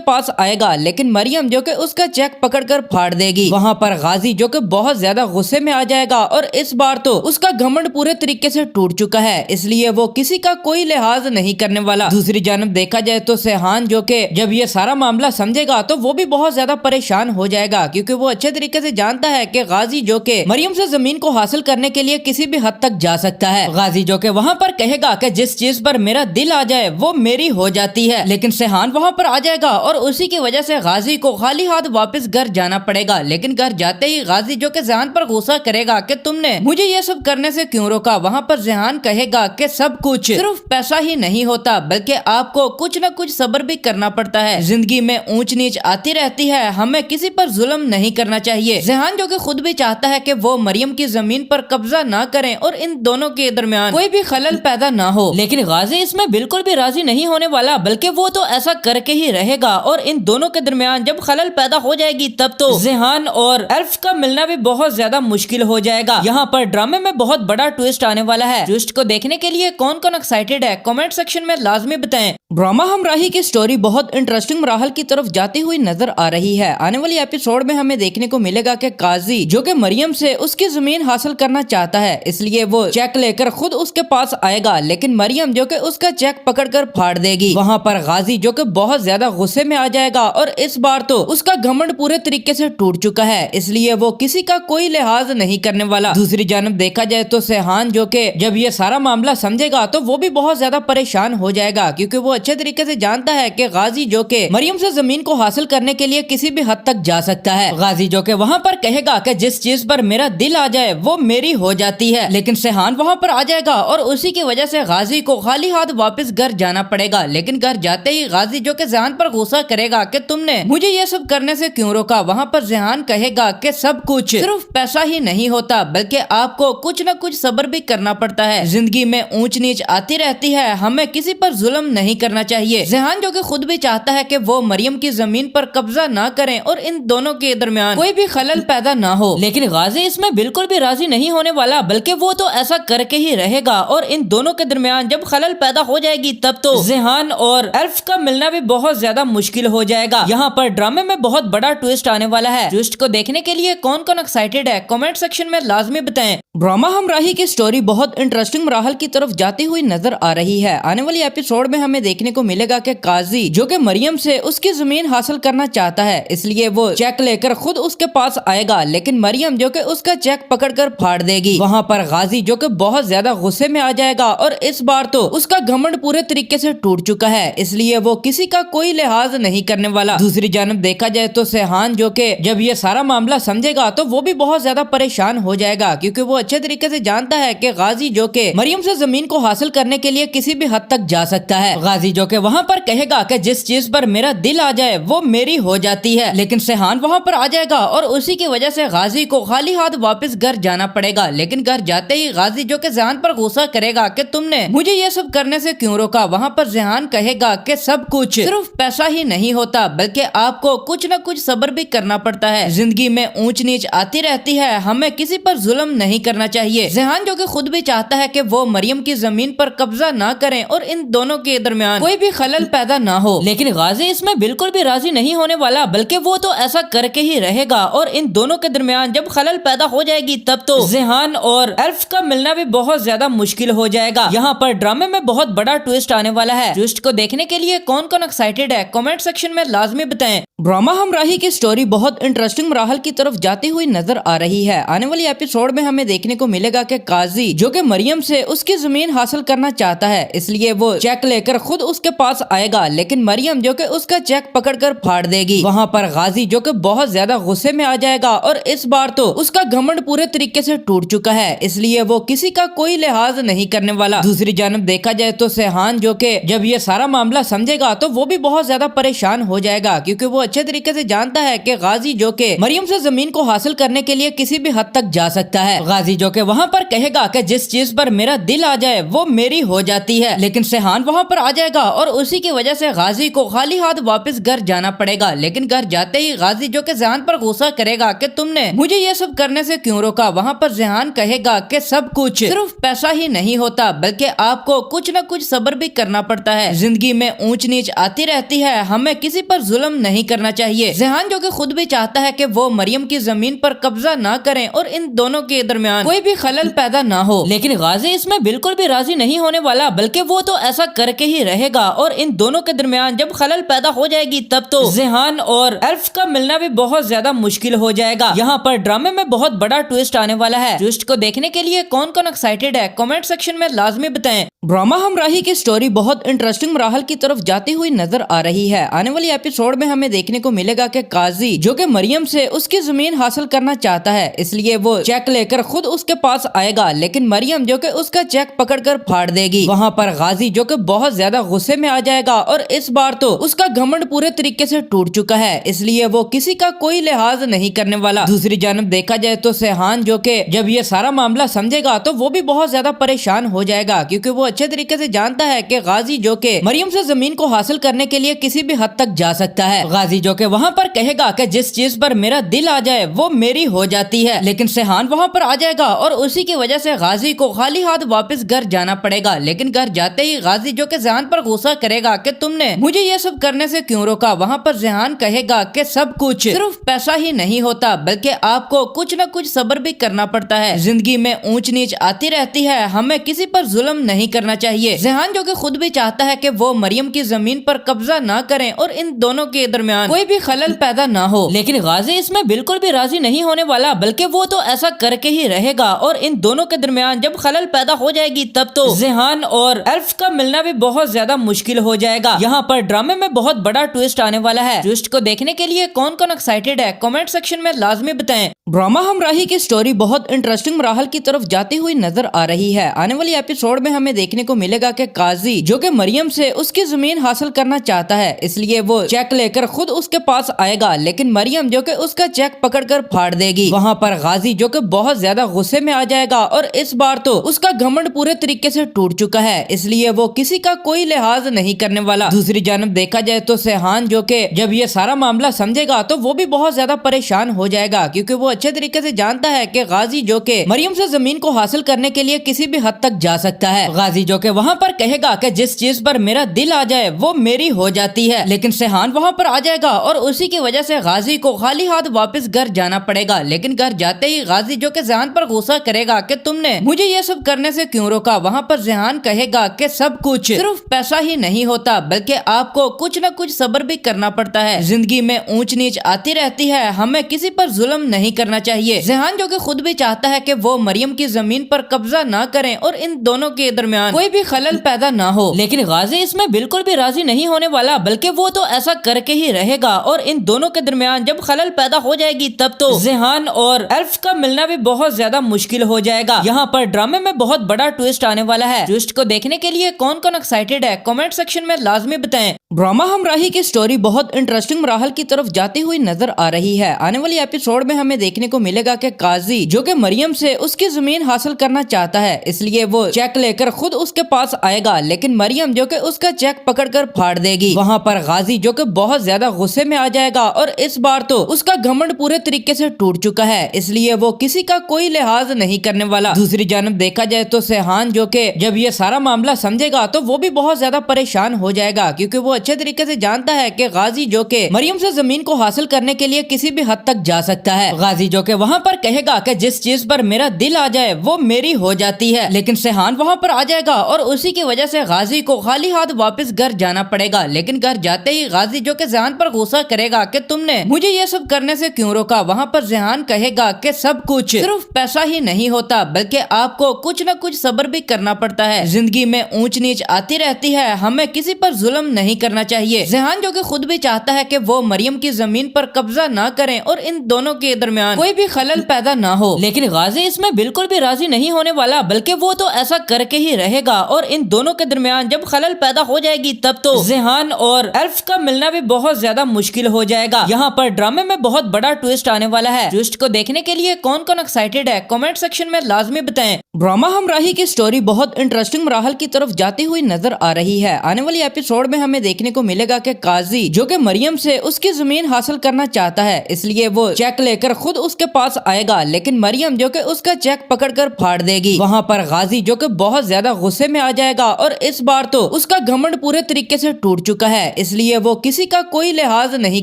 पास आएगा, लेकिन मरियम जो कि उसका चेक पकड़कर फाड़ देगी। वहाँ पर गाजी जो कि बहुत ज्यादा गुस्से में आ जाएगा और इस बार तो उसका घमंड पूरे तरीके से टूट चुका है, इसलिए वो किसी का कोई लिहाज नहीं करने वाला। दूसरी जानब देखा जाए तो सेहान जो कि जब ये सारा मामला समझेगा तो वो भी बहुत ज्यादा परेशान हो जाएगा, क्योंकि वो अच्छे तरीके से जानता है कि गाजी जो कि मरियम से जमीन को हासिल करने के लिए किसी भी हद तक जा सकता है। गाजी जो कि वहाँ पर कहेगा कि जिस चीज पर मेरा दिल आ जाए वो मेरी हो जाती है, लेकिन सेहान वहाँ पर आ जाएगा और उसी की वजह से गाजी को खाली हाथ वापस घर जाना पड़ेगा। लेकिन घर जाते ही गाजी जो कि जेहान पर गुस्सा करेगा कि तुमने मुझे ये सब करने से क्यों रोका। वहाँ पर जेहान कहेगा कि सब कुछ सिर्फ पैसा ही नहीं होता, बल्कि आपको कुछ न कुछ सब्र भी करना पड़ता है। जिंदगी में ऊंच नीच आती रहती है, हमें किसी पर जुल्म नहीं करना चाहिए। जेहान जो कि खुद भी चाहता है कि वो मरियम की जमीन पर कब्जा ना करें और इन दोनों के दरमियान कोई भी खलल पैदा ना हो, लेकिन गाजी इसमें बिल्कुल भी राजी नहीं होने वाला, बल्कि वो तो ऐसा करके ही रहेगा और इन दोनों के दरमियान जब खलल पैदा हो जाएगी तब तो जेहान और एल्फ का मिलना भी बहुत ज्यादा मुश्किल हो जाएगा। यहाँ पर ड्रामे में बहुत बड़ा ट्विस्ट आने वाला है। ट्विस्ट को देखने के लिए कौन कौन एक्साइटेड है कमेंट सेक्शन में लाजमी बताएं। ड्रामा हमराही की स्टोरी बहुत इंटरेस्टिंग मराहल की तरफ जाती हुई नजर आ रही है। आने वाली एपिसोड में हमें देखने को मिलेगा कि काजी जो कि मरियम से उसकी जमीन हासिल करना चाहता है, इसलिए वो चेक लेकर खुद उसके पास आएगा, लेकिन मरियम जो कि उसका चेक पकड़कर फाड़ देगी। वहाँ पर गाजी जो कि बहुत ज्यादा गुस्से में आ जाएगा और इस बार तो उसका घमंड पूरे तरीके से टूट चुका है, इसलिए वो किसी का कोई लिहाज नहीं करने वाला। दूसरी जानब देखा जाए तो सेहान जो कि जब ये सारा मामला समझेगा तो वो भी बहुत ज्यादा परेशान हो जाएगा, क्योंकि वो اچھے طریقے سے جانتا ہے کہ غازی جو کہ مریم سے زمین کو حاصل کرنے کے لیے کسی بھی حد تک جا سکتا ہے. غازی جو کہ وہاں پر کہے گا کہ جس چیز پر میرا دل آ جائے وہ میری ہو جاتی ہے, لیکن سیحان وہاں پر آ جائے گا اور اسی کی وجہ سے غازی کو خالی ہاتھ واپس گھر جانا پڑے گا. لیکن گھر جاتے ہی غازی جو کہ ذہان پر غصہ کرے گا کہ تم نے مجھے یہ سب کرنے سے کیوں روکا. وہاں پر ذہان کہے گا کہ سب کچھ صرف پیسہ ہی نہیں ہوتا بلکہ آپ کو کچھ نہ کچھ صبر بھی کرنا پڑتا ہے. زندگی میں اونچ نیچ آتی رہتی ہے, ہمیں کسی پر ظلم نہیں کرنا چاہیے. ذہان جو کہ خود بھی چاہتا ہے کہ وہ مریم کی زمین پر قبضہ نہ کریں اور ان دونوں کے درمیان کوئی بھی خلل پیدا نہ ہو, لیکن غازی اس میں بالکل بھی راضی نہیں ہونے والا بلکہ وہ تو ایسا کر کے ہی رہے گا. اور ان دونوں کے درمیان جب خلل پیدا ہو جائے گی تب تو ذہان اور ایلف کا ملنا بھی بہت زیادہ مشکل ہو جائے گا. یہاں پر ڈرامے میں بہت بڑا ٹویسٹ آنے والا ہے. ٹویسٹ کو دیکھنے کے لیے کون کون ایکسائٹیڈ ہے کمنٹ سیکشن میں لازمی بتائیں. ڈرامہ ہمراہی کی سٹوری بہت انٹرسٹنگ مراحل کی طرف جاتی ہوئی نظر آ رہی ہے. آنے والی ایپیسوڈ میں ہمیں دیکھنے کو ملے گا کہ قاضی جو کہ مریم سے اس کی زمین حاصل کرنا چاہتا ہے, اس لیے وہ چیک لے کر خود اس کے پاس آئے گا, لیکن مریم جو کہ اس کا چیک پکڑ کر پھاڑ دے گی. وہاں پر غازی جو کہ بہت زیادہ غصے میں آ جائے گا اور اس بار تو اس کا گھمنڈ پورے طریقے سے ٹوٹ چکا ہے, اس لیے وہ کسی کا کوئی لحاظ نہیں کرنے والا. دوسری جانب دیکھا جائے تو سیحان جو کہ جب یہ سارا معاملہ سمجھے گا تو وہ بھی بہت زیادہ پریشان ہو جائے گا, کیونکہ وہ اچھے طریقے سے جانتا ہے کہ غازی جو کہ مریم سے زمین کو حاصل کرنے کے لیے کسی بھی حد تک جا سکتا ہے. غازی جو کہ وہاں پر کہے گا کہ جس چیز پر میرا دل آ جائے وہ میری ہو جاتی ہے, لیکن سیحان وہاں پر آ جائے گا اور اسی کی وجہ سے غازی کو خالی ہاتھ واپس گھر جانا پڑے گا. لیکن گھر جاتے ہی غازی جو کہ ذہان پر غصہ کرے گا کہ تم نے مجھے یہ سب کرنے سے کیوں روکا. وہاں پر ذہان کہے گا کہ سب کچھ صرف پیسہ ہی نہیں ہوتا بلکہ آپ کو کچھ نہ کچھ صبر بھی کرنا پڑتا ہے. زندگی میں اونچ نیچ آتی رہتی ہے, ہمیں کسی پر ظلم نہیں کرنا چاہیے. ذہان جو کہ خود بھی چاہتا ہے کہ وہ مریم کی زمین پر قبضہ نہ کریں اور ان دونوں کے درمیان کوئی بھی خلل پیدا نہ ہو, لیکن غازی اس میں بالکل بھی راضی نہیں ہونے والا بلکہ وہ تو ایسا کر کے ہی رہے گا. اور ان دونوں کے درمیان جب خلل پیدا ہو جائے گی تب تو ذہان اور ایلف کا ملنا بھی بہت زیادہ مشکل ہو جائے گا. یہاں پر ڈرامے میں بہت بڑا ٹویسٹ آنے والا ہے. ٹویسٹ کو دیکھنے کے لیے کون کون ایکسائٹیڈ ہے کمنٹ سیکشن میں لازمی بتائیں. ڈرامہ ہمراہی کی سٹوری بہت انٹرسٹنگ مراحل کی طرف جاتی ہوئی نظر آ رہی ہے. آنے والی ایپیسوڈ میں ہمیں دیکھنے کو ملے گا کہ قاضی جو کہ مریم سے اس کی زمین حاصل کرنا چاہتا ہے, اس لیے وہ چیک لے کر خود اس کے پاس آئے گا, لیکن مریم جو کہ اس کا چیک پکڑ کر پھاڑ دے گی. وہاں پر غازی جو کہ بہت زیادہ غصے میں آ جائے گا اور اس بار تو اس کا گھمنڈ پورے طریقے سے ٹوٹ چکا ہے, اس لیے وہ کسی کا کوئی لحاظ نہیں کرنے والا. دوسری جانب دیکھا جائے تو سیحان جو کہ جب یہ سارا معاملہ سمجھے گا تو وہ بھی بہت زیادہ پریشان ہو جائے گا, کیونکہ وہ اچھے طریقے سے جانتا ہے کہ غازی جو کہ مریم سے زمین کو حاصل کرنے کے لیے کسی بھی حد تک جا سکتا ہے. غازی جو کہ وہاں پر کہے گا کہ جس چیز پر میرا دل آ جائے وہ میری ہو جاتی ہے, لیکن سیحان وہاں پر آ جائے گا اور اسی کی وجہ سے غازی کو خالی ہاتھ واپس گھر جانا پڑے گا. لیکن گھر جاتے ہی غازی جو کہ ذہان پر غصہ کرے گا کہ تم نے مجھے یہ سب کرنے سے کیوں روکا. وہاں پر ذہان کہے گا کہ سب کچھ صرف پیسہ ہی نہیں ہوتا بلکہ آپ کو کچھ نہ کچھ صبر بھی کرنا پڑتا ہے. زندگی میں اونچ نیچ آتی رہتی ہے, ہمیں کسی پر ظلم نہیں کرنا چاہیے. ذہان جو کہ خود بھی چاہتا ہے کہ وہ مریم کی زمین پر قبضہ نہ کریں اور ان دونوں کے درمیان کوئی بھی خلل پیدا نہ ہو, لیکن غازی اس میں بالکل بھی راضی نہیں ہونے والا بلکہ وہ تو ایسا کر کے ہی رہے گا. اور ان دونوں کے درمیان جب خلل پیدا ہو جائے گی تب تو ذہان اور ایلف کا ملنا بھی بہت زیادہ مشکل ہو جائے گا. یہاں پر ڈرامے میں بہت بڑا ٹویسٹ آنے والا ہے. ٹویسٹ کو دیکھنے کے لیے کون کون ایکسائٹیڈ ہے کمنٹ سیکشن میں لازمی بتائیں. ڈرامہ ہمراہی کی سٹوری بہت انٹرسٹنگ مراحل کی طرف جاتی ہوئی نظر آ رہی ہے. آنے والی ایپیسوڈ میں ہمیں دیکھنے کو ملے گا کہ قاضی جو کہ مریم سے اس کی زمین حاصل کرنا چاہتا ہے, اس لیے وہ چیک لے کر خود اس کے پاس آئے گا, لیکن مریم جو کہ اس کا چیک پکڑ کر پھاڑ دے گی. وہاں پر غازی جو کہ بہت زیادہ غصے میں آ جائے گا اور اس بار تو اس کا گھمنڈ پورے طریقے سے ٹوٹ چکا ہے, اس لیے وہ کسی کا کوئی لحاظ نہیں کرنے والا. دوسری جانب دیکھا جائے تو سیحان جو کہ جب یہ سارا معاملہ سمجھے گا تو وہ بھی بہت زیادہ پریشان ہو جائے گا, کیونکہ وہ اچھے طریقے سے جانتا ہے کہ غازی جو کہ مریم سے زمین کو حاصل کرنے کے لیے کسی بھی حد تک جا سکتا ہے. غازی جو کہ وہاں پر کہے گا کہ جس چیز پر میرا دل آ جائے وہ میری ہو جاتی ہے, لیکن سیحان وہاں پر آ جائے گا اور اسی کی وجہ سے غازی کو خالی ہاتھ واپس گھر جانا پڑے گا. لیکن گھر جاتے ہی غازی جو کہ ذہان پر غصہ کرے گا کہ تم نے مجھے یہ سب کرنے سے کیوں روکا. وہاں پر ذہان کہے گا کہ سب کچھ صرف پیسہ ہی نہیں ہوتا بلکہ آپ کو کچھ نہ کچھ صبر بھی کرنا پڑتا ہے. زندگی میں اونچ نیچ آتی رہتی ہے, ہمیں کسی پر ظلم نہیں کرنا چاہیے. ذہان جو کہ خود بھی چاہتا ہے کہ وہ مریم کی زمین پر قبضہ نہ کریں اور ان دونوں کے درمیان दरमियान कोई भी खलल पैदा ना हो। लेकिन गाजी इसमें बिल्कुल भी राजी नहीं होने वाला, बल्कि वो तो ऐसा करके ही रहेगा और इन दोनों के दरमियान जब खलल पैदा हो जाएगी तब तो ज़िहान और एल्फ का मिलना भी बहुत ज्यादा मुश्किल हो जाएगा। यहाँ पर ड्रामे में बहुत बड़ा ट्विस्ट आने वाला है। ट्विस्ट को देखने के लिए कौन कौन एक्साइटेड है कमेंट सेक्शन में लाजमी बताएं। ड्रामा हमराही की स्टोरी बहुत इंटरेस्टिंग मराहल की तरफ जाती हुई नजर आ रही है। आने वाली एपिसोड में हमें देखने को मिलेगा कि काजी जो कि मरियम से उसकी जमीन हासिल करना चाहता है, इसलिए वो चेक लेकर खुद उसके पास आएगा, लेकिन मरियम जो कि उसका चेक पकड़कर फाड़ देगी। वहाँ पर गाजी जो कि बहुत ज्यादा गुस्से में आ जाएगा और इस बार तो उसका घमंड पूरे तरीके से टूट चुका है, इसलिए वो किसी का कोई लिहाज नहीं करने वाला। दूसरी जानब देखा जाए तो सेहान जो कि जब ये सारा मामला समझेगा तो वो भी बहुत ज्यादा परेशान हो जाएगा, क्योंकि वो अच्छे तरीके से जानता है कि गाजी जो कि मरियम से जमीन को हासिल करने के लिए किसी भी हद तक जा सकता है। गाजी जो कि वहाँ पर कहेगा कि जिस चीज पर मेरा दिल आ जाए वो मेरी हो जाती है, लेकिन सेहान वहाँ पर आ जाएगा और उसी की वजह से गाजी को खाली हाथ वापस घर जाना पड़ेगा। लेकिन घर जाते ही गाजी जो कि ज़िहान पर गुस्सा करेगा कि तुमने मुझे ये सब करने से क्यों रोका। वहाँ पर ज़िहान कहेगा कि सब कुछ सिर्फ पैसा ही नहीं होता, बल्कि आपको कुछ न कुछ सब्र भी करना पड़ता है। जिंदगी में ऊंच नीच आती रहती है, हमें किसी पर जुल्म नहीं करना चाहिए। ज़िहान जो कि खुद भी चाहता है कि वो मरियम की जमीन पर कब्जा ना करें और इन दोनों के दरमियान कोई भी खलल पैदा ना हो, लेकिन गाजी इसमें बिल्कुल भी राजी नहीं होने वाला, बल्कि वो तो ऐसा करके ही रहेगा और इन दोनों के दरमियान जब खलल पैदा हो जाएगी तब तो ज़िहान और एल्फ का मिलना भी बहुत ज्यादा मुश्किल हो जाएगा। यहाँ पर ड्रामे में बहुत बड़ा ट्विस्ट आने वाला है। ट्विस्ट को देखने के लिए कौन कौन एक्साइटेड है कमेंट सेक्शन में लाजमी बताएं। ड्रामा हमराही की स्टोरी बहुत इंटरेस्टिंग मराहल की तरफ जाती हुई नजर आ रही है। आने वाली एपिसोड में हमें देखने को मिलेगा कि काजी जो कि मरियम से उसकी जमीन हासिल करना चाहता है, इसलिए वो चेक लेकर खुद उसके पास आएगा, लेकिन मरियम जो कि उसका चेक पकड़कर फाड़ देगी। वहाँ पर गाजी जो कि बहुत ज्यादा गुस्से में आ जाएगा और इस बार तो उसका घमंड पूरे तरीके से टूट चुका है, इसलिए वो किसी का कोई लिहाज नहीं करने वाला। दूसरी जानब देखा जाए तो सेहान जो कि जब ये सारा मामला समझेगा तो वो भी बहुत ज्यादा परेशान हो जाएगा, क्योंकि वो अच्छे तरीके से जानता है कि गाजी जो कि मरियम से जमीन को हासिल करने के लिए किसी भी हद तक जा सकता है। गाजी जो कि वहाँ पर कहेगा कि जिस चीज पर मेरा दिल आ जाए वो मेरी हो जाती है, लेकिन सेहान वहाँ पर आ जाएगा और उसी की वजह से गाजी को खाली हाथ वापस घर जाना पड़ेगा। लेकिन घर जाते ही गाजी जो कि ज़िहान पर गुस्सा करेगा कि तुमने मुझे ये सब करने से क्यों रोका। वहाँ पर ज़िहान कहेगा कि सब कुछ सिर्फ पैसा ही नहीं होता, बल्कि आपको कुछ न कुछ सब्र भी करना पड़ता है। जिंदगी में ऊंच नीच आती रहती है, हमें किसी पर जुल्म नहीं करना चाहिए। ज़िहान जो कि खुद भी चाहता है कि वो मरियम की जमीन पर कब्जा ना करें और इन दोनों के दरमियान कोई भी खलल पैदा ना हो, लेकिन गाजी इसमें बिल्कुल भी राजी नहीं होने वाला, बल्कि वो तो ऐसा करके ही रहेगा और इन दोनों के दरमियान जब खलल पैदा हो जाएगी तब तो ज़िहान और एल्फ का मिलना भी बहुत ज्यादा मुश्किल हो जाएगा। यहाँ पर ड्रामे में बहुत बड़ा ट्विस्ट आने वाला है। ट्विस्ट को देखने के लिए कौन कौन एक्साइटेड है कमेंट सेक्शन में लाजमी बताएं। ड्रामा हमराही की स्टोरी बहुत इंटरेस्टिंग मराहल की तरफ जाती हुई नजर आ रही है। आने वाली एपिसोड में हमें देखने को मिलेगा कि काजी जो कि मरियम से उसकी जमीन हासिल करना चाहता है, इसलिए वो चेक लेकर खुद उसके पास आएगा, लेकिन मरियम जो कि उसका चेक पकड़कर फाड़ देगी। वहाँ पर गाजी जो कि बहुत ज्यादा गुस्से में आ जाएगा और इस बार तो उसका घमंड पूरे तरीके से टूट चुका है, इसलिए वो किसी का कोई लिहाज नहीं